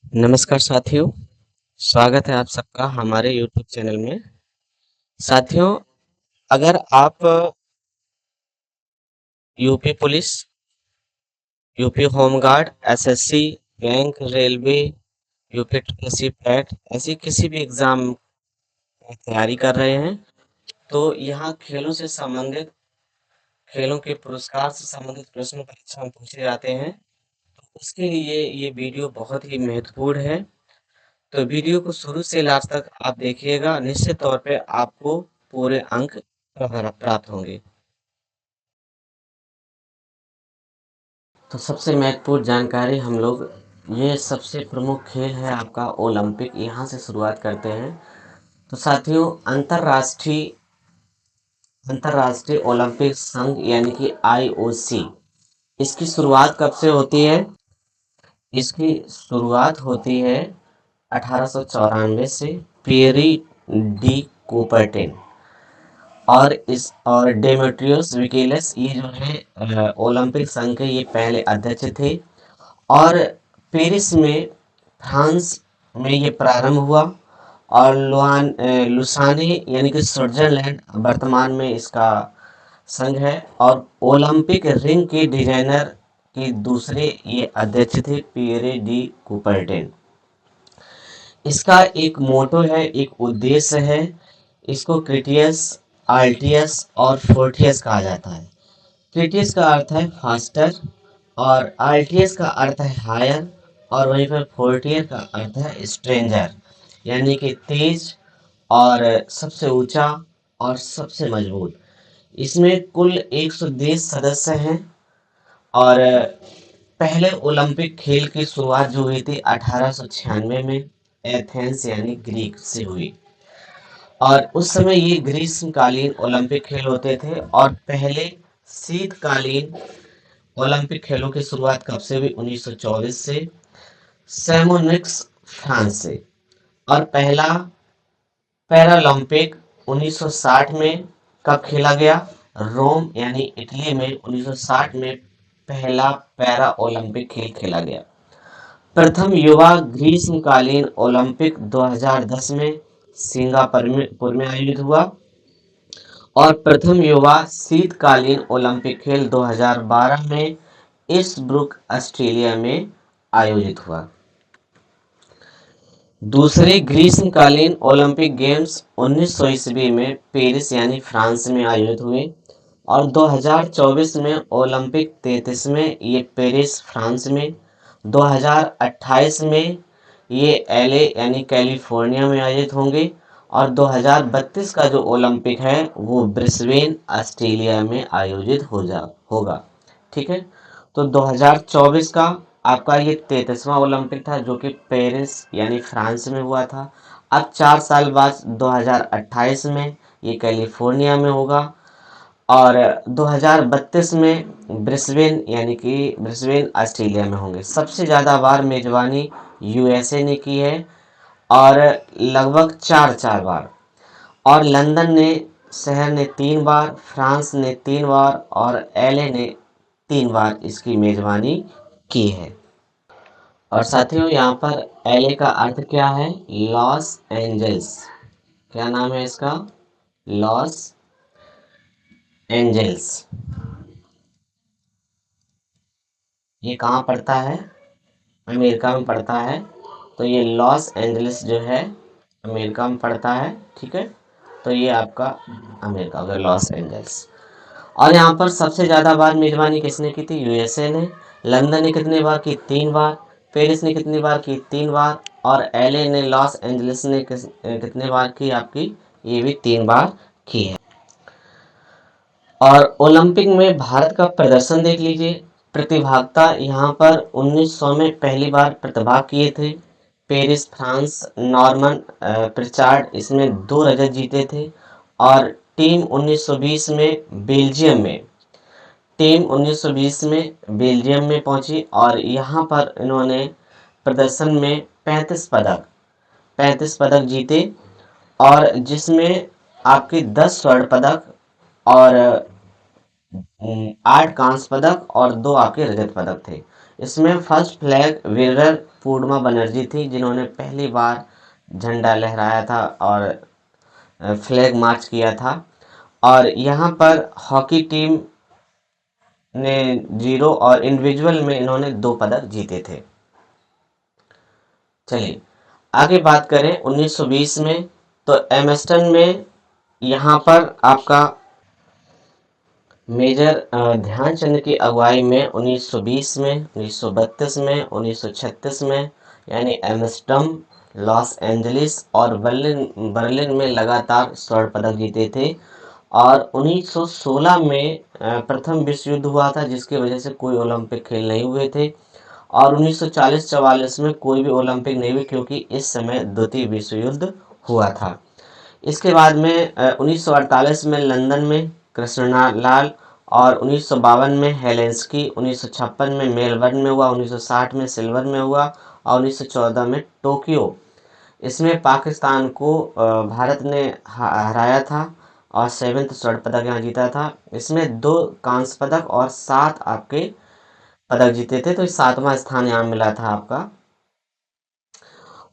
नमस्कार साथियों, स्वागत है आप सबका हमारे YouTube चैनल में। साथियों, अगर आप UP police, UP home guard, SSC, bank, railway, UP ट्यूसी पैट ऐसी किसी भी एग्जाम की तैयारी कर रहे हैं, तो यहाँ खेलों के पुरस्कार से संबंधित प्रश्न परीक्षा में पूछे जाते हैं। तो उसके लिए ये वीडियो बहुत ही महत्वपूर्ण है। तो वीडियो को शुरू से लास्ट तक आप देखिएगा, निश्चित तौर पे आपको पूरे अंक प्राप्त होंगे। तो सबसे महत्वपूर्ण जानकारी हम लोग, ये सबसे प्रमुख खेल है आपका ओलंपिक, यहाँ से शुरुआत करते हैं। तो साथियों, अंतर्राष्ट्रीय ओलंपिक संघ यानी कि आईओसी, इसकी शुरुआत कब से होती है? इसकी शुरुआत होती है 1894 से, पियरी डी कूपर्टिन और डेमेट्रियस विकिलस, ये जो है ओलंपिक संघ के ये पहले अध्यक्ष थे। और पेरिस में, फ्रांस में ये प्रारंभ हुआ। और लुसाने यानी कि स्विट्जरलैंड वर्तमान में इसका संघ है। और ओलंपिक रिंग के डिजाइनर के दूसरे ये अध्यक्ष थे, पियरे डी कूपर्टिन। इसका एक मोटो है, एक उद्देश्य है। इसको क्रिटियस, आल्टियस और फोर्टियस कहा जाता है। क्रिटियस का अर्थ है फास्टर, और आल्टियस का अर्थ है हायर, और वहीं पर फोर्टियर का अर्थ है स्ट्रेंजर, यानी कि तेज और सबसे ऊंचा और सबसे मजबूत। इसमें कुल 110 सदस्य हैं। और पहले ओलंपिक खेल की शुरुआत जो हुई थी 1896 में एथेंस यानी ग्रीक से हुई। और उस समय ये ग्रीष्मकालीन ओलंपिक खेल होते थे। और पहले शीतकालीन ओलंपिक खेलों की शुरुआत कब से हुई? 1924 से, सैमोनिक्स फ्रांस से। और पहला पैरालंपिक 1960 में कब खेला गया? रोम यानी इटली में 1960 में पहला पैरा ओलंपिक खेल खेला गया। प्रथम युवा ग्रीष्मकालीन ओलंपिक 2010 में सिंगापुर में आयोजित हुआ। और प्रथम युवा शीतकालीन ओलंपिक खेल 2012 में ईस्टब्रुक ऑस्ट्रेलिया में आयोजित हुआ। दूसरे ग्रीष्मकालीन ओलंपिक गेम्स 1900 ईस्वी में पेरिस यानी फ्रांस में आयोजित हुए। और 2024 में ओलंपिक 33वें ये पेरिस फ्रांस में, 2028 में ये एलए यानी कैलिफोर्निया में आयोजित होंगे। और 2032 का जो ओलंपिक है वो ब्रिस्बेन ऑस्ट्रेलिया में आयोजित होगा। ठीक है। तो 2024 का आपका ये 33वां ओलंपिक था, जो कि पेरिस यानी फ्रांस में हुआ था। अब 4 साल बाद 2028 में ये कैलिफोर्निया में होगा। और 2032 में ब्रिस्बेन यानी कि ब्रिस्बेन ऑस्ट्रेलिया में होंगे। सबसे ज़्यादा बार मेजबानी यूएसए ने की है, और लगभग 4 बार। और लंदन ने शहर ने 3 बार, फ्रांस ने 3 बार, और एलए ने 3 बार इसकी मेजबानी की है। और साथियों, यहाँ पर एलए का अर्थ क्या है? Los Angeles. क्या नाम है इसका? Los Angeles. ये कहाँ पड़ता है? अमेरिका में पड़ता है। तो ये लॉस एंजलिस जो है अमेरिका में पड़ता है। ठीक है। तो ये आपका अमेरिका हो गया, लॉस एंजल्स। और यहाँ पर सबसे ज़्यादा बार मेजबानी किसने की थी? यूएसए ने। लंदन ने कितनी बार की? 3 बार। पेरिस ने कितनी बार की? 3 बार। और एलए ने, लॉस एंजलिस ने कितने बार की आपकी? ये भी 3 बार की है। और ओलंपिक में भारत का प्रदर्शन देख लीजिए। प्रतिभागिता यहाँ पर 1900 में पहली बार प्रतिभाग किए थे। पेरिस फ्रांस, नॉर्मन प्रिचार्ड इसमें 2 रजत जीते थे। और टीम 1920 में बेल्जियम में टीम 1920 में बेल्जियम में पहुंची। और यहाँ पर इन्होंने प्रदर्शन में 35 पदक जीते। और जिसमें आपके 10 स्वर्ण पदक और 8 कांस्य पदक और 2 आपके रजत पदक थे। इसमें फर्स्ट फ्लैग वीरर पूर्णिमा बनर्जी थी, जिन्होंने पहली बार झंडा लहराया था और फ्लैग मार्च किया था। और यहाँ पर हॉकी टीम ने 0 और इंडिविजुअल में इन्होंने 2 पदक जीते थे। चलिए आगे बात करें 1920 में, तो एमस्टन में यहाँ पर आपका मेजर ध्यानचंद की अगुवाई में 1920 में, 1932 में, 1936 में, यानी एम्स्टर्डम, लॉस एंजलिस और बर्लिन बर्लिन में लगातार स्वर्ण पदक जीते थे। और 1916 में प्रथम विश्व युद्ध हुआ था, जिसकी वजह से कोई ओलंपिक खेल नहीं हुए थे। और 1940-44 में कोई भी ओलंपिक नहीं हुई, क्योंकि इस समय द्वितीय विश्व युद्ध हुआ था। इसके बाद में 1948 में लंदन में कृष्णलाल, और 1952 में हेलेंस्की, 1956 में मेलबर्न में हुआ, 1960 में सिल्वर में हुआ, और 1914 में टोक्यो। इसमें पाकिस्तान को भारत ने हराया था और 7वां स्वर्ण पदक यहाँ जीता था। इसमें 2 कांस्य पदक और 7 आपके पदक जीते थे, तो 7वां स्थान यहाँ मिला था आपका।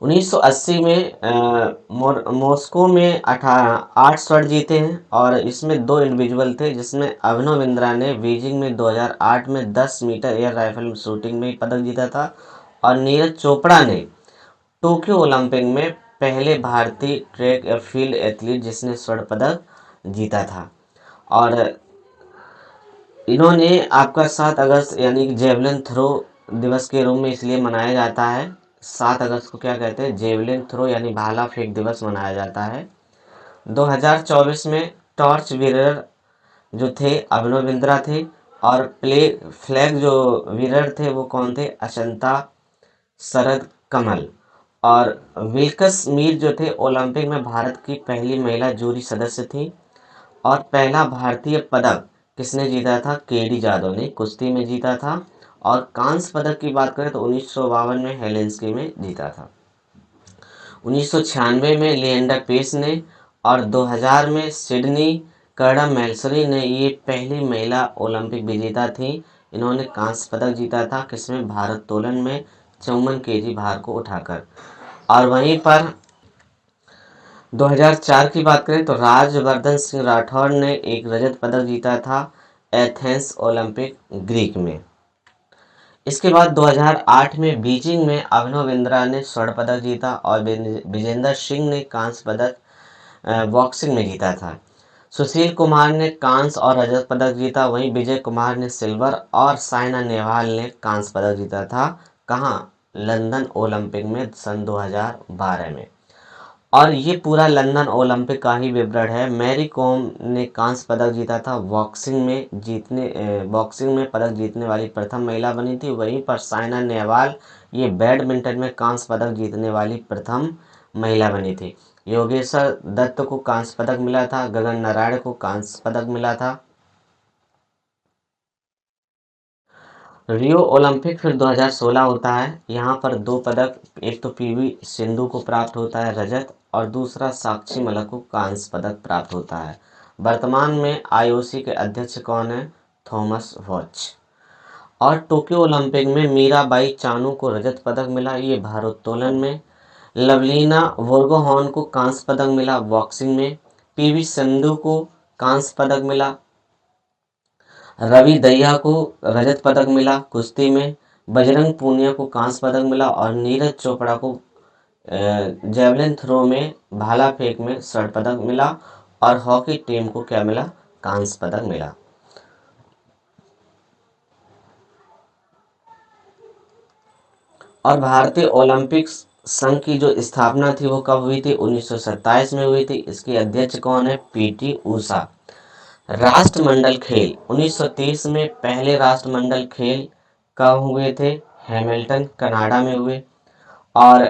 1980 में मॉस्को में 8 स्वर्ण जीते हैं, और इसमें 2 इंडिविजुअल थे, जिसमें अभिनव बिंद्रा ने बीजिंग में 2008 में 10 मीटर एयर राइफल शूटिंग में पदक जीता था। और नीरज चोपड़ा ने टोक्यो ओलंपिक में पहले भारतीय ट्रैक या फील्ड एथलीट जिसने स्वर्ण पदक जीता था। और इन्होंने आपका 7 अगस्त यानी कि जेवलिन थ्रो दिवस के रूप में इसलिए मनाया जाता है। 7 अगस्त को क्या कहते हैं, जेवलिन थ्रो यानी भाला फेंक दिवस मनाया जाता है। 2024 में टॉर्च वीरर जो थे अभिनव बिंद्रा थे, और प्ले फ्लैग जो वीरर थे वो कौन थे, अचंता शरद कमल। और विल्कस मीर जो थे ओलंपिक में भारत की पहली महिला जूरी सदस्य थी। और पहला भारतीय पदक किसने जीता था, केडी जाधव ने कुश्ती में जीता था। और कांस्य पदक की बात करें तो 1952 में हेलेंस्की में जीता था। 1996 में लिएंडर पेस ने, और 2000 में सिडनी कर्डम मैल्सरी ने, ये पहली महिला ओलंपिक विजेता थी। इन्होंने कांस्य पदक जीता था, किसमें, भारोत्तोलन में 54 केजी भार को उठाकर। और वहीं पर 2004 की बात करें तो राजवर्धन सिंह राठौर ने एक रजत पदक जीता था एथेंस ओलंपिक ग्रीक में। इसके बाद 2008 में बीजिंग में अभिनव बिंद्रा ने स्वर्ण पदक जीता, और विजेंदर सिंह ने कांस्य पदक बॉक्सिंग में जीता था। सुशील कुमार ने कांस्य और रजत पदक जीता, वहीं विजय कुमार ने सिल्वर, और साइना नेहवाल ने कांस्य पदक जीता था। कहाँ, लंदन ओलंपिक में सन 2012 में। और ये पूरा लंदन ओलंपिक का ही विवरण है। मैरी कॉम ने कांस्य पदक जीता था, बॉक्सिंग में पदक जीतने वाली प्रथम महिला बनी थी। वहीं पर साइना नेहवाल ये बैडमिंटन में कांस्य पदक जीतने वाली प्रथम महिला बनी थी। योगेश्वर दत्त को कांस्य पदक मिला था, गगन नारायण को कांस्य पदक मिला था। रियो ओलंपिक फिर 2016 होता है। यहाँ पर 2 पदक, एक तो पीवी सिंधु को प्राप्त होता है रजत, और दूसरा साक्षी मलिक को कांस्य पदक प्राप्त होता है। वर्तमान में आईओसी के अध्यक्ष कौन है, थॉमस बॉच। और टोक्यो ओलंपिक में मीराबाई चानू को रजत पदक मिला, ये भारोत्तोलन में। लवलीना बोर्गोहान को कांस्य पदक मिला बॉक्सिंग में। पीवी सिंधु को कांस्य पदक मिला। रवि दहिया को रजत पदक मिला कुश्ती में। बजरंग पूनिया को कांस्य पदक मिला, और नीरज चोपड़ा को जेवलिन थ्रो में, भाला फेंक में स्वर्ण पदक मिला। और हॉकी टीम को क्या मिला, कांस्य पदक मिला। और भारतीय ओलंपिक संघ की जो स्थापना थी वो कब हुई थी, 1927 में हुई थी। इसके अध्यक्ष कौन है, पीटी ऊषा। राष्ट्रमंडल खेल 1930 में पहले राष्ट्रमंडल खेल कब हुए थे, हैमिल्टन कनाडा में हुए। और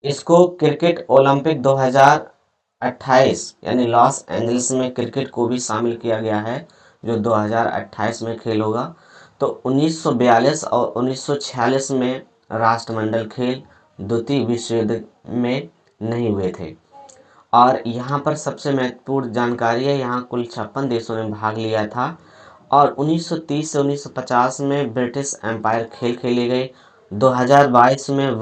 इसको क्रिकेट ओलंपिक 2028 यानी लॉस एंजलिस में क्रिकेट को भी शामिल किया गया है, जो 2028 में खेल होगा। तो 1942 और 1946 में राष्ट्रमंडल खेल द्वितीय विश्व युद्ध में नहीं हुए थे। और यहाँ पर सबसे महत्वपूर्ण जानकारी है, यहाँ कुल 56 देशों ने भाग लिया था। और 1930 से 1950 में ब्रिटिश एम्पायर खेल खेले गए। 2022 में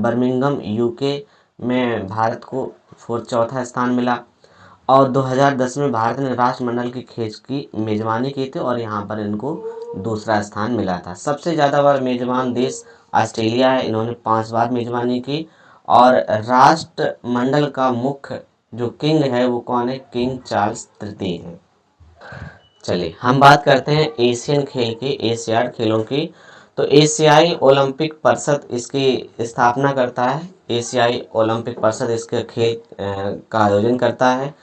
बर्मिंघम यूके में भारत को चौथा स्थान मिला। और 2010 में भारत ने राष्ट्रमंडल की खेल की मेजबानी की थी और यहाँ पर इनको दूसरा स्थान मिला था। सबसे ज़्यादा बार मेजबान देश ऑस्ट्रेलिया है, इन्होंने 5 बार मेजबानी की। और राष्ट्रमंडल का मुख्य जो किंग है वो कौन है? किंग चार्ल्स तृतीय है। चलिए हम बात करते हैं एशियन खेल की, एशियाड खेलों की। तो एशियाई ओलंपिक परिषद इसकी स्थापना करता है। एशियाई ओलंपिक परिषद इसके खेल का आयोजन करता है।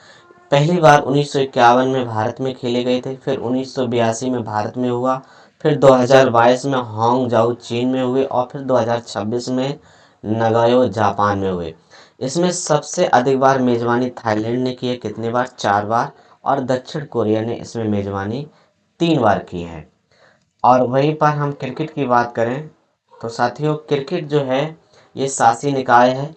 पहली बार 1951 में भारत में खेले गए थे, फिर 1982 में भारत में हुआ, फिर 2022 में हांगझाऊ चीन में हुए और फिर 2026 में नगोयो जापान में हुए। इसमें सबसे अधिक बार मेजबानी थाईलैंड ने की है, कितने बार? 4 बार। और दक्षिण कोरिया ने इसमें मेजबानी 3 बार की है। और वहीं पर हम क्रिकेट की बात करें तो साथियों क्रिकेट जो है ये शासी निकाय है।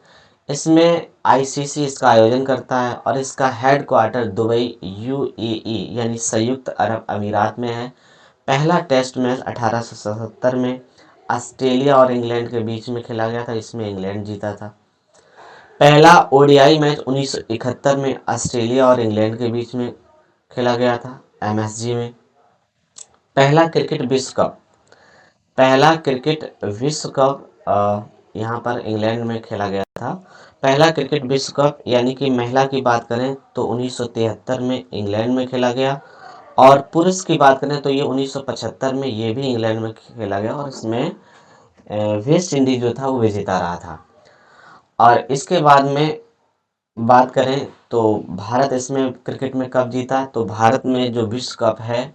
इसमें आईसीसी इसका आयोजन करता है और इसका हेड क्वार्टर दुबई यूएई यानी संयुक्त अरब अमीरात में है। पहला टेस्ट मैच 1877 में ऑस्ट्रेलिया और इंग्लैंड के बीच में खेला गया था, इसमें इंग्लैंड जीता था। पहला ओडीआई मैच 1971 में ऑस्ट्रेलिया और इंग्लैंड के बीच में खेला गया था एमएसजी में। पहला क्रिकेट विश्व कप पहला क्रिकेट विश्व कप यहाँ पर इंग्लैंड में खेला गया था। पहला क्रिकेट विश्व कप यानी कि महिला की बात करें तो 1973 में इंग्लैंड में खेला गया। और पुरुष की बात करें तो ये 1975 में ये भी इंग्लैंड में खेला गया और इसमें वेस्ट इंडीज जो था वो विजेता रहा था। और इसके बाद में बात करें तो भारत इसमें क्रिकेट में कब जीता? तो भारत में जो विश्व कप है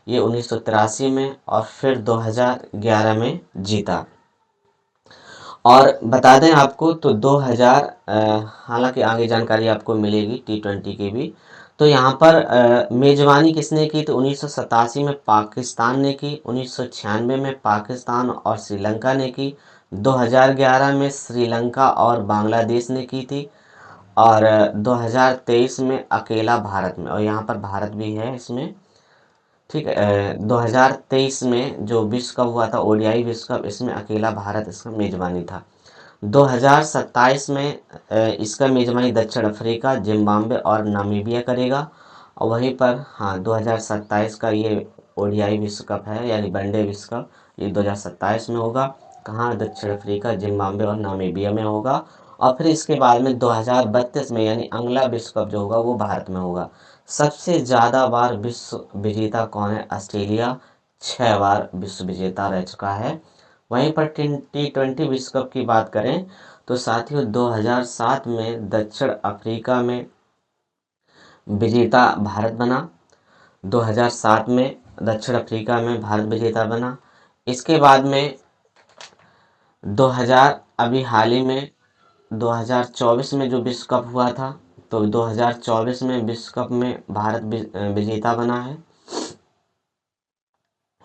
ये 1983 में और फिर 2011 में जीता। और बता दें आपको तो 2000 हालांकि आगे जानकारी आपको मिलेगी T20 की भी। तो यहाँ पर मेजबानी किसने की? तो 1987 में पाकिस्तान ने की, 1996 में पाकिस्तान और श्रीलंका ने की, 2011 में श्रीलंका और बांग्लादेश ने की थी और 2023 में अकेला भारत में, और यहाँ पर भारत भी है इसमें। ठीक है, 2023 में जो विश्व कप हुआ था ओडीआई विश्व कप, इसमें अकेला भारत इसका मेजबानी था। 2027 में इसका मेजबानी दक्षिण अफ्रीका, जिम्बाब्वे और नामीबिया करेगा। और वहीं पर हाँ 2027 का ये ओडीआई विश्व कप है यानी वनडे विश्व कप, ये 2027 में होगा। कहाँ? दक्षिण अफ्रीका, जिम्बाब्वे और नामीबिया में होगा। और फिर इसके बाद में 2032 में यानी अगला विश्व कप जो होगा वो भारत में होगा। सबसे ज़्यादा बार विश्व विजेता कौन है? ऑस्ट्रेलिया 6 बार विश्व विजेता रह चुका है। वहीं पर T20 विश्व कप की बात करें तो साथियों 2007 में दक्षिण अफ्रीका में विजेता भारत बना। 2007 में दक्षिण अफ्रीका में भारत विजेता बना। इसके बाद में 2000 अभी हाल ही में 2024 में जो विश्व कप हुआ था तो 2024 में विश्व कप में भारत विजेता बना है।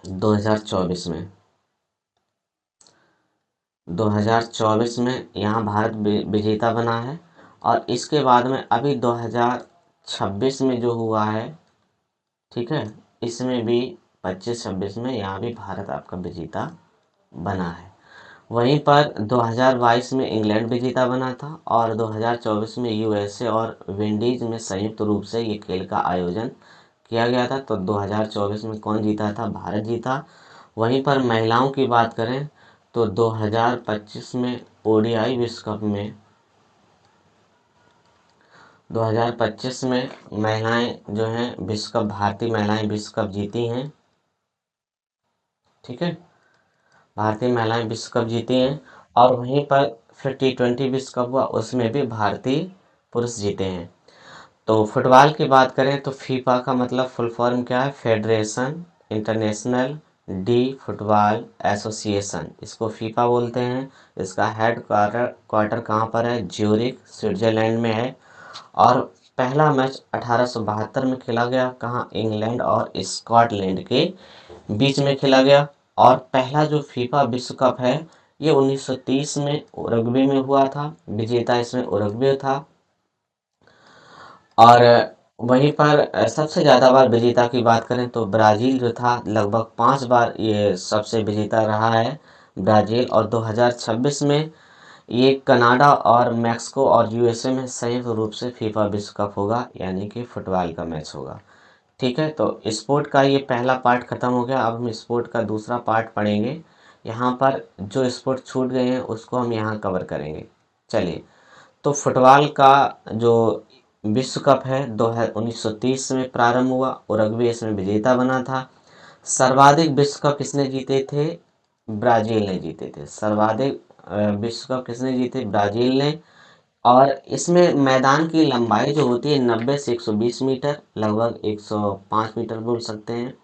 2024 में 2024 में यहाँ भारत विजेता बना है। और इसके बाद में अभी 2026 में जो हुआ है, ठीक है, इसमें भी 25-26 में यहाँ भी भारत आपका विजेता बना है। वहीं पर 2022 में इंग्लैंड विजेता बना था और 2024 में यूएसए और विंडीज में संयुक्त रूप से ये खेल का आयोजन किया गया था। तो 2024 में कौन जीता था? भारत जीता। वहीं पर महिलाओं की बात करें तो 2025 में ओडीआई विश्व कप में 2025 में महिलाएं जो हैं विश्व कप, भारतीय महिलाएं विश्व कप जीती हैं। ठीक है, भारतीय महिलाएं विश्व कप जीती हैं। और वहीं पर फिर T20 विश्व कप हुआ, उसमें भी भारतीय पुरुष जीते हैं। तो फुटबॉल की बात करें तो फीफा का मतलब फुल फॉर्म क्या है? Federation international D football association, इसको फीफा बोलते हैं। इसका हेड क्वार्टर कहाँ पर है? ज्यूरिख स्विट्जरलैंड में है। और पहला मैच 1872 में खेला गया, कहाँ? इंग्लैंड और स्कॉटलैंड के बीच में खेला गया। और पहला जो फीफा विश्व कप है ये 1930 में उरुग्वे में हुआ था, विजेता इसमें उरुग्वे था। और वहीं पर सबसे ज़्यादा बार विजेता की बात करें तो ब्राज़ील जो था लगभग 5 बार ये सबसे विजेता रहा है ब्राज़ील। और 2026 में ये कनाडा और मैक्सिको और यूएसए में संयुक्त रूप से फीफा विश्व कप होगा, यानी कि फुटबॉल का मैच होगा। ठीक है, तो स्पोर्ट का ये पहला पार्ट खत्म हो गया। अब हम स्पोर्ट का दूसरा पार्ट पढ़ेंगे। यहाँ पर जो स्पोर्ट छूट गए हैं उसको हम यहाँ कवर करेंगे। चलिए, तो फुटबॉल का जो विश्व कप है 1930 में प्रारंभ हुआ। उरुग्वे इसमें विजेता बना था। सर्वाधिक विश्व कप किसने जीते थे? ब्राज़ील ने जीते थे। सर्वाधिक विश्व कप किसने जीते? ब्राज़ील ने। और इसमें मैदान की लंबाई जो होती है 90 से 120 मीटर, लगभग 105 मीटर बोल सकते हैं।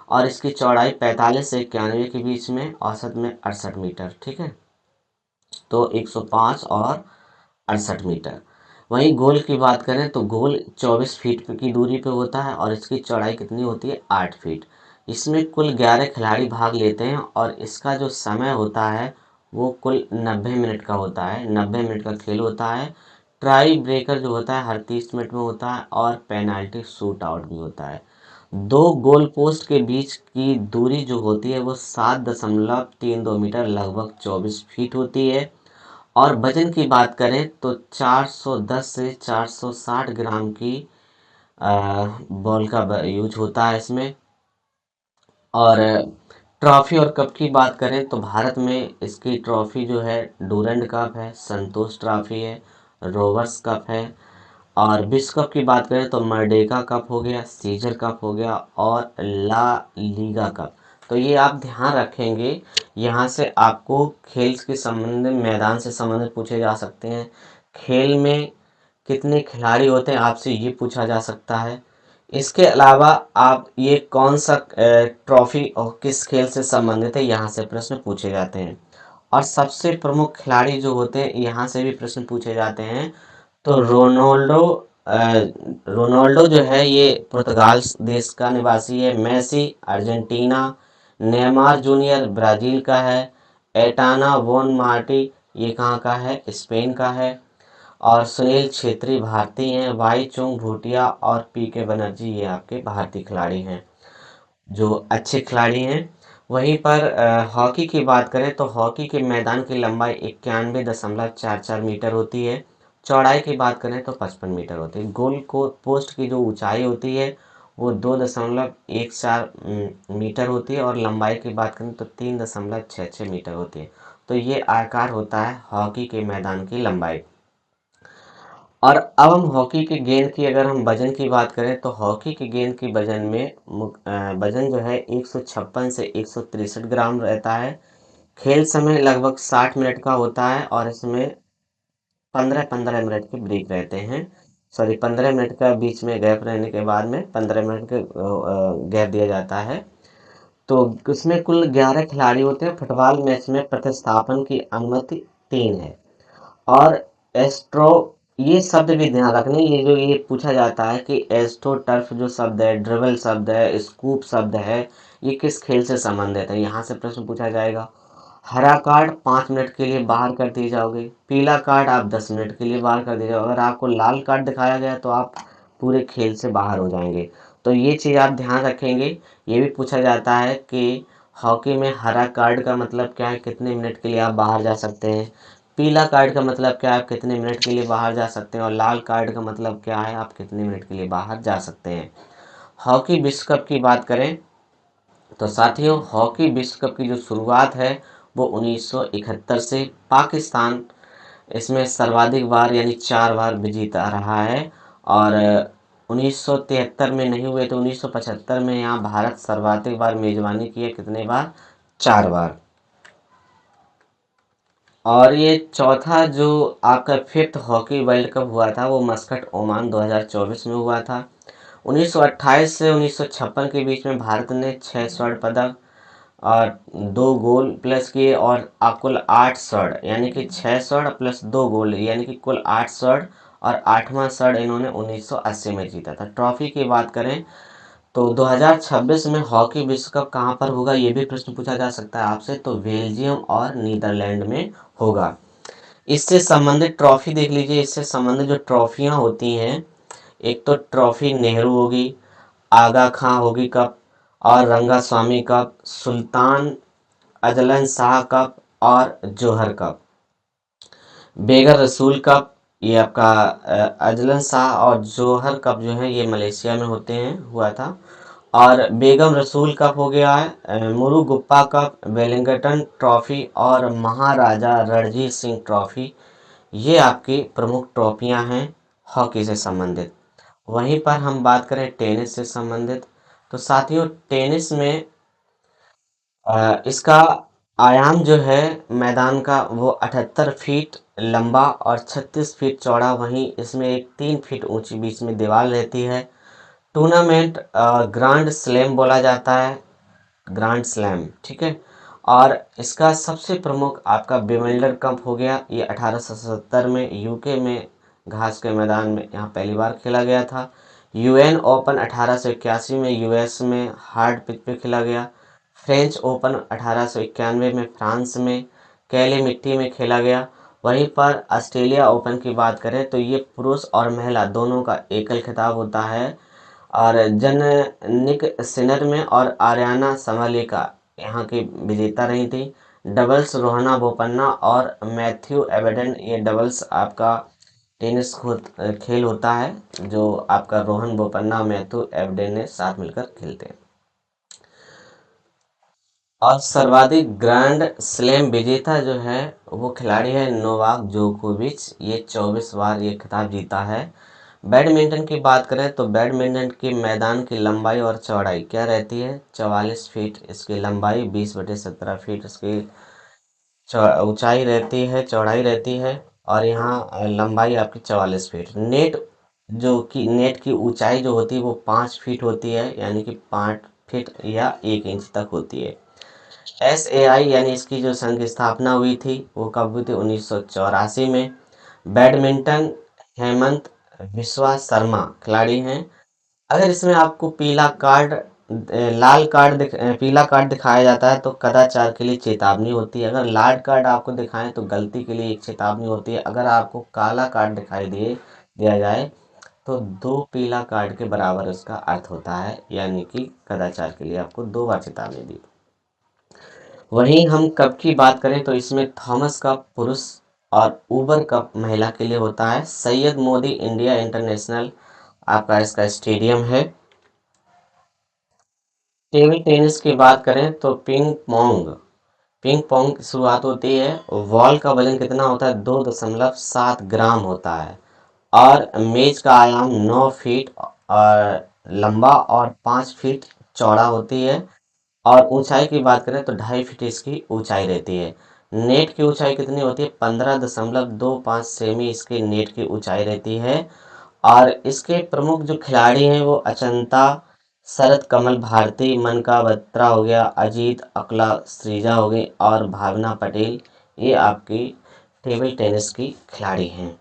और इसकी चौड़ाई 45 से 91 के बीच में, औसत में 68 मीटर। ठीक है, तो 105 और 68 मीटर। वहीं गोल की बात करें तो गोल 24 फीट की दूरी पे होता है और इसकी चौड़ाई कितनी होती है? 8 फीट। इसमें कुल 11 खिलाड़ी भाग लेते हैं और इसका जो समय होता है वो कुल 90 मिनट का होता है। 90 मिनट का खेल होता है। ट्राई ब्रेकर जो होता है हर 30 मिनट में होता है और पेनाल्टी शूट आउट भी होता है। दो गोल पोस्ट के बीच की दूरी जो होती है वो 7.32 मीटर, लगभग 24 फीट होती है। और वजन की बात करें तो 410 से 460 ग्राम की बॉल का यूज होता है इसमें। और ट्रॉफी और कप की बात करें तो भारत में इसकी ट्रॉफी जो है डूरंड कप है, संतोष ट्रॉफी है, रोवर्स कप है। और विश्व कप की बात करें तो मर्डेका कप हो गया, सीजर कप हो गया और ला लीगा कप। तो ये आप ध्यान रखेंगे। यहाँ से आपको खेल के संबंध में, मैदान से संबंधित पूछे जा सकते हैं। खेल में कितने खिलाड़ी होते हैं आपसे ये पूछा जा सकता है। इसके अलावा आप ये कौन सा ट्रॉफी और किस खेल से संबंधित है, यहाँ से प्रश्न पूछे जाते हैं। और सबसे प्रमुख खिलाड़ी जो होते हैं यहाँ से भी प्रश्न पूछे जाते हैं। तो रोनाल्डो जो है ये पुर्तगाल देश का निवासी है। Messi Argentina, Neymar junior Brazil का है, एटाना वोन मार्टी ये कहाँ का है? स्पेन का है। और सुनील छेत्री भारतीय हैं। वाई चुंग भूटिया और पी के बनर्जी ये आपके भारतीय खिलाड़ी हैं जो अच्छे खिलाड़ी हैं। वहीं पर हॉकी की बात करें तो हॉकी के मैदान की लंबाई 91.44 मीटर होती है। चौड़ाई की बात करें तो 55 मीटर होती है। गोल को पोस्ट की जो ऊंचाई होती है वो 2.14 मीटर होती है। और लंबाई की बात करें तो 3.66 मीटर होती है। तो ये आकार होता है हॉकी के मैदान की लंबाई। और अब हम हॉकी के गेंद की, अगर हम वजन की बात करें तो हॉकी के गेंद की वजन में वजन जो है 156 से 163 ग्राम रहता है। खेल समय लगभग 60 मिनट का होता है और इसमें 15-15 मिनट के ब्रेक रहते हैं। सॉरी, 15 मिनट का बीच में गैप रहने के बाद में 15 मिनट के गैप दिया जाता है। तो उसमें कुल 11 खिलाड़ी होते हैं। फुटबॉल मैच में प्रतिस्थापन की अनुमति 3 है। और एस्ट्रो, ये शब्द भी ध्यान रखना, ये जो ये पूछा जाता है कि एस्ट्रो टर्फ जो शब्द है, ड्रिबल शब्द है, स्कूप शब्द है, ये किस खेल से संबंधित है, यहाँ से प्रश्न पूछा जाएगा। हरा कार्ड 5 मिनट के लिए बाहर कर दिए जाओगे। पीला कार्ड आप 10 मिनट के लिए बाहर कर दिए जाओगे। अगर आपको लाल कार्ड दिखाया गया तो आप पूरे खेल से बाहर हो जाएंगे। तो ये चीज़ आप ध्यान रखेंगे। ये भी पूछा जाता है कि हॉकी में हरा कार्ड का मतलब क्या है, कितने मिनट के लिए आप बाहर जा सकते हैं। पीला कार्ड का मतलब क्या है, आप कितने मिनट के लिए बाहर जा सकते हैं। और लाल कार्ड का मतलब क्या है, आप कितने मिनट के लिए बाहर जा सकते हैं। हॉकी विश्व कप की बात करें तो साथियों, हॉकी विश्व कप की जो शुरुआत है वो 1971 से, पाकिस्तान इसमें सर्वाधिक बार यानी 4 बार विजेता रहा है। और 1973 में नहीं हुए तो 1975 में यहाँ भारत सर्वाधिक बार मेजबानी की है। कितने बार? 4 बार। और ये चौथा जो आपका फिफ्थ हॉकी वर्ल्ड कप हुआ था वो मस्कट ओमान 2024 में हुआ था। 1928 से 1956 के बीच में भारत ने 6 स्वर्ण पदक और 2 गोल प्लस किए और कुल 8 स्वर्ण, यानी कि 6 स्वर्ण प्लस 2 गोल यानी कि कुल 8 स्वर्ण। और 8वां स्वर्ण इन्होंने 1980 में जीता था। ट्रॉफी की बात करें तो 2026 में हॉकी विश्व कप कहाँ पर होगा, ये भी प्रश्न पूछा जा सकता है आपसे। तो बेल्जियम और नीदरलैंड में होगा। इससे संबंधित ट्रॉफी देख लीजिए। इससे संबंधित जो ट्रॉफियाँ होती हैं एक तो ट्रॉफी नेहरू होगी, आगा खां होगी कप, और Rangaswamy cup, Sultan Azlan Shah cup और जौहर कप। बेगर रसूल कप, ये आपका अजलन शाह और जौहर कप जो है ये मलेशिया में होते हैं, हुआ था। और बेगम रसूल कप हो गया है, मुरुगुप्पा कप, वेलिंगटन ट्रॉफी और महाराजा रणजीत सिंह ट्रॉफी, ये आपकी प्रमुख ट्रॉफियां हैं हॉकी से संबंधित। वहीं पर हम बात करें टेनिस से संबंधित, तो साथियों टेनिस में इसका आयाम जो है मैदान का वो 78 फीट लंबा और 36 फीट चौड़ा, वहीं इसमें एक 3 फीट ऊंची बीच में दीवार रहती है। टूर्नामेंट ग्रैंड स्लैम बोला जाता है, ग्रैंड स्लैम, ठीक है। और इसका सबसे प्रमुख आपका विंबलडन कप हो गया, ये 1877 में यूके में घास के मैदान में यहाँ पहली बार खेला गया था। यूएन ओपन 1881 में यूएस में हार्ड पिच पे खेला गया। फ्रेंच ओपन 1891 में फ्रांस में कैले मिट्टी में खेला गया। वहीं पर ऑस्ट्रेलिया ओपन की बात करें तो ये पुरुष और महिला दोनों का एकल खिताब होता है, और जन निक सिनर में और आर्याना समलिका यहाँ की विजेता रही थी। डबल्स रोहना बोपन्ना और मैथ्यू एबेडन, ये डबल्स आपका टेनिस खेल होता है जो आपका रोहन बोपन्ना और मैथ्यू एबेडन ने साथ मिलकर खेलते हैं। और सर्वाधिक ग्रैंड स्लैम विजेता जो है वो खिलाड़ी है नोवाक जोकोविच, ये 24 बार ये खिताब जीता है। बैडमिंटन की बात करें तो बैडमिंटन के मैदान की लंबाई और चौड़ाई क्या रहती है, 44 फीट इसकी लंबाई, 20/17 फीट इसकी ऊंचाई रहती है, चौड़ाई रहती है। और यहाँ लंबाई आपकी 44 फीट। नेट जो कि नेट की ऊंचाई जो होती है वो 5 फीट होती है, यानी कि 5 फीट या 1 इंच तक होती है। SAI यानी इसकी जो संघ स्थापना हुई थी वो कब हुई थी, 1984 में। बैडमिंटन हेमंत विश्वा शर्मा खिलाड़ी हैं। अगर इसमें आपको पीला कार्ड दिखाया जाता है तो कदाचार के लिए चेतावनी होती है। अगर लाल कार्ड आपको दिखाएं तो गलती के लिए एक चेतावनी होती है। अगर आपको काला कार्ड दिखाई दिया जाए तो 2 पीला कार्ड के बराबर उसका अर्थ होता है, यानी कि कदाचार के लिए आपको 2 बार चेतावनी दी। वहीं हम कप की बात करें तो इसमें थॉमस कप पुरुष और उबर कप महिला के लिए होता है। सैयद मोदी इंडिया इंटरनेशनल आपका इसका स्टेडियम है। टेबल टेनिस की बात करें तो पिंग पोंग की शुरुआत होती है। बॉल का वजन कितना होता है, 2.7 ग्राम होता है। और मेज का आयाम 9 फीट और लंबा और 5 फीट चौड़ा होती है। और ऊंचाई की बात करें तो 2.5 फीट इसकी ऊंचाई रहती है। नेट की ऊंचाई कितनी होती है, 15.25 सेमी इसकी नेट की ऊंचाई रहती है। और इसके प्रमुख जो खिलाड़ी हैं वो अचंता, शरत कमल भारती, मनका बत्रा हो गया, अजीत अकला श्रीजा हो गई और भावना पटेल, ये आपकी टेबल टेनिस की खिलाड़ी हैं।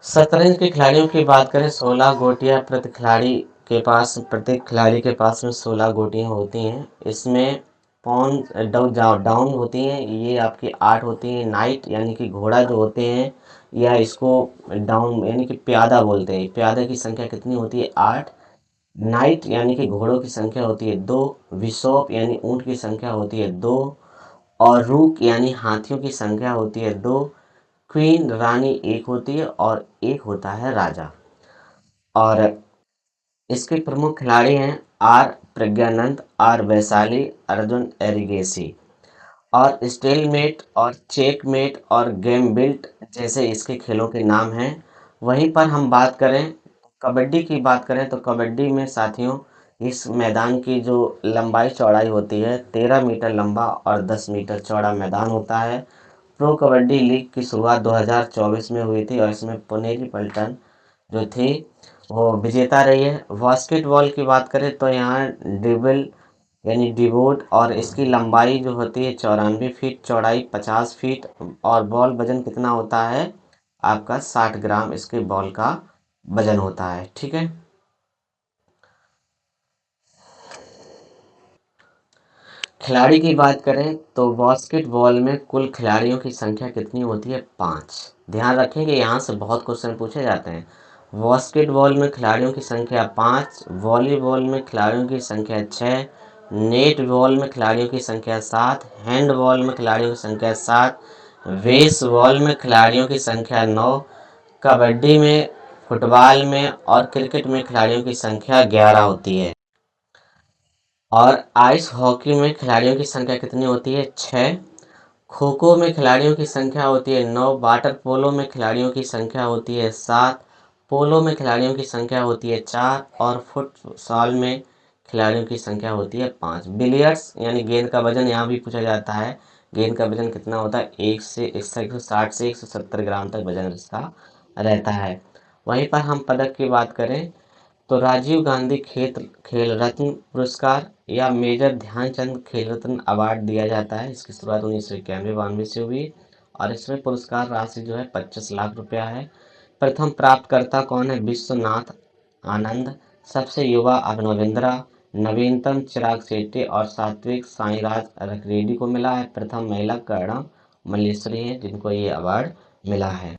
शतरंज के खिलाड़ियों की बात करें, 16 गोटियां प्रत्येक खिलाड़ी के पास में 16 गोटियां होती हैं। इसमें पॉन डाउन होती हैं, ये आपकी 8 होती हैं। नाइट यानी कि घोड़ा जो होते हैं, या इसको डाउन यानी कि प्यादा बोलते हैं, प्यादे की संख्या कितनी होती है, 8। नाइट यानी कि घोड़ों की संख्या होती है 2। विशोप यानी ऊंट की संख्या होती है 2। और रूक यानी हाथियों की संख्या होती है 2। क्वीन रानी एक होती है और एक होता है राजा। और इसके प्रमुख खिलाड़ी हैं आर प्रज्ञानंद, आर वैशाली, अर्जुन एरिगेसी। और स्टेलमेट और चेकमेट और गैम्बिट जैसे इसके खेलों के नाम हैं। वहीं पर हम बात करें कबड्डी की बात करें तो कबड्डी में साथियों इस मैदान की जो लंबाई चौड़ाई होती है, 13 मीटर लंबा और 10 मीटर चौड़ा मैदान होता है। प्रो कबड्डी लीग की शुरुआत 2024 में हुई थी और इसमें पुनेरी पल्टन जो थी वो विजेता रही है। बास्केटबॉल की बात करें तो यहाँ ड्रिबल यानी डिवोट, और इसकी लंबाई जो होती है 94 फीट, चौड़ाई 50 फीट। और बॉल वजन कितना होता है आपका, 60 ग्राम इसके बॉल का वजन होता है, ठीक है। खिलाड़ी की बात करें तो बास्केटबॉल में कुल खिलाड़ियों की संख्या कितनी होती है, 5। ध्यान रखें कि यहाँ से बहुत क्वेश्चन पूछे जाते हैं। बास्केटबॉल में खिलाड़ियों की संख्या 5, वॉलीबॉल में खिलाड़ियों की संख्या 6, नेट बॉल में खिलाड़ियों की संख्या 7, हैंडबॉल में खिलाड़ियों की संख्या 7, बेसबॉल में खिलाड़ियों की संख्या 9, कबड्डी में, फुटबॉल में और क्रिकेट में खिलाड़ियों की संख्या 11 होती है। और आइस हॉकी में खिलाड़ियों की संख्या कितनी होती है? 6। खो खो में खिलाड़ियों की संख्या होती है 9, वाटर पोलो में खिलाड़ियों की संख्या होती है 7, पोलो में खिलाड़ियों की संख्या होती है 4 और फुटसॉल में खिलाड़ियों की संख्या होती है 5। बिलियर्ड्स यानी गेंद का वजन यहाँ भी पूछा जाता है, गेंद का वजन कितना होता है? 160 से 170 ग्राम तक वजन इसका रहता है। वहीं पर हम पदक की बात करें तो राजीव गांधी खेल रत्न पुरस्कार या मेजर ध्यानचंद खेल रत्न अवार्ड दिया जाता है। इसकी शुरुआत 1991-92 से हुई और इसमें पुरस्कार राशि जो है 25 लाख रुपया है। प्रथम प्राप्तकर्ता कौन है? विश्वनाथ आनंद। सबसे युवा अभिनव बिंद्रा, नवीनतम चिराग शेट्टी और सात्विक साईराज रंगरेड्डी को मिला है। प्रथम महिला कर्ण मल्लेश्वरी है जिनको ये अवार्ड मिला है।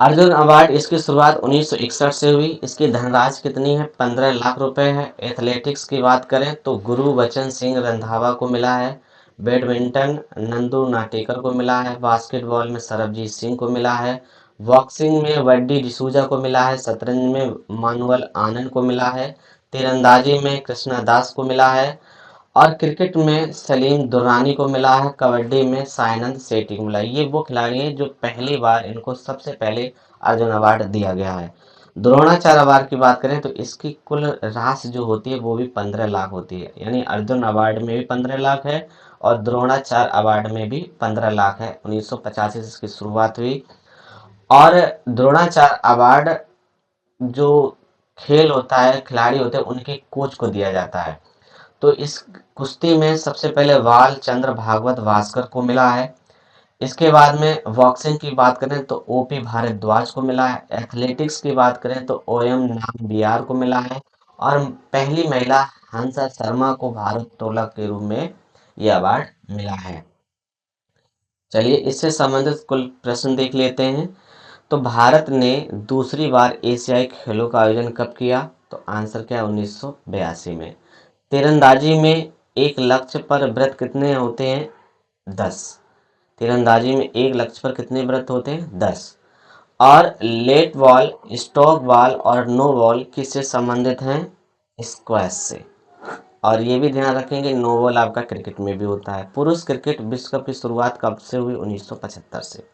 अर्जुन अवार्ड इसकी शुरुआत 1961 से हुई। इसकी धनराशि कितनी है? 15 लाख रुपए है। एथलेटिक्स की बात करें तो गुरुबचन सिंह रंधावा को मिला है। बैडमिंटन नंदू नाटेकर को मिला है। बास्केटबॉल में सरबजीत सिंह को मिला है। बॉक्सिंग में वड्डी डिसूजा को मिला है। शतरंज में मानुअल आनंद को मिला है। तीरंदाजी में कृष्णा दास को मिला है और क्रिकेट में सलीम दुर्रानी को मिला है। कबड्डी में साइनंद सेठी को मिला है। ये वो खिलाड़ी हैं जो पहली बार इनको सबसे पहले अर्जुन अवार्ड दिया गया है। द्रोणाचार्य अवार्ड की बात करें तो इसकी कुल राशि जो होती है वो भी 15 लाख होती है, यानी अर्जुन अवार्ड में भी 15 लाख है और द्रोणाचार्य अवार्ड में भी 15 लाख है। 1985 से इसकी शुरुआत हुई और द्रोणाचार्य अवार्ड जो खेल होता है, खिलाड़ी होते हैं, उनके कोच को दिया जाता है। तो इस कुश्ती में सबसे पहले वाल चंद्र भागवत भास्कर को मिला है। इसके बाद में बॉक्सिंग की बात करें तो ओपी भारद्वाज को मिला है। एथलेटिक्स की बात करें तो ओएम नाम बियार को मिला है और पहली महिला हंसा शर्मा को भारोत्तोलक के रूप में यह अवार्ड मिला है। चलिए इससे संबंधित कुल प्रश्न देख लेते हैं। तो भारत ने दूसरी बार एशियाई खेलों का आयोजन कब किया? तो आंसर क्या है? 1982 में। तीरंदाजी में एक लक्ष्य पर व्रत कितने होते हैं? 10। तीरंदाजी में एक लक्ष्य पर कितने व्रत होते हैं? 10। और लेट बॉल, स्टॉक बॉल और नो बॉल किससे संबंधित हैं? स्क्वैश से। और ये भी ध्यान रखेंगे नो बॉल आपका क्रिकेट में भी होता है। पुरुष क्रिकेट विश्व कप की शुरुआत कब से हुई? 1975 से।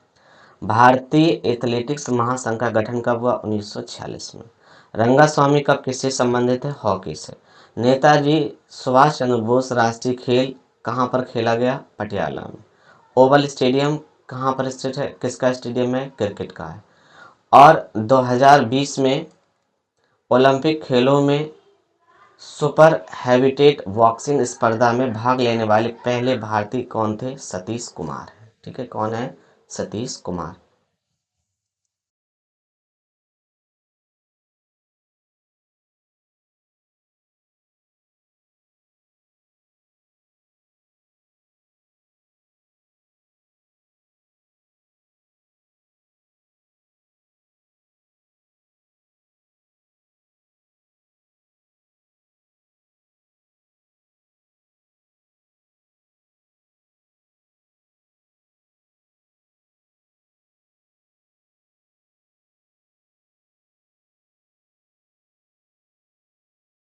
भारतीय एथलेटिक्स महासंघ का गठन कब हुआ? 1946 में। रंगास्वामी कप किससे संबंधित है? हॉकी से। नेताजी सुभाष चंद्र बोस राष्ट्रीय खेल कहाँ पर खेला गया? पटियाला में। ओवल स्टेडियम कहाँ पर स्थित है? किसका स्टेडियम है? क्रिकेट का है। और 2020 में ओलंपिक खेलों में सुपर हैबिटेट बॉक्सिंग स्पर्धा में भाग लेने वाले पहले भारतीय कौन थे? सतीश कुमार। ठीक है, कौन है? सतीश कुमार।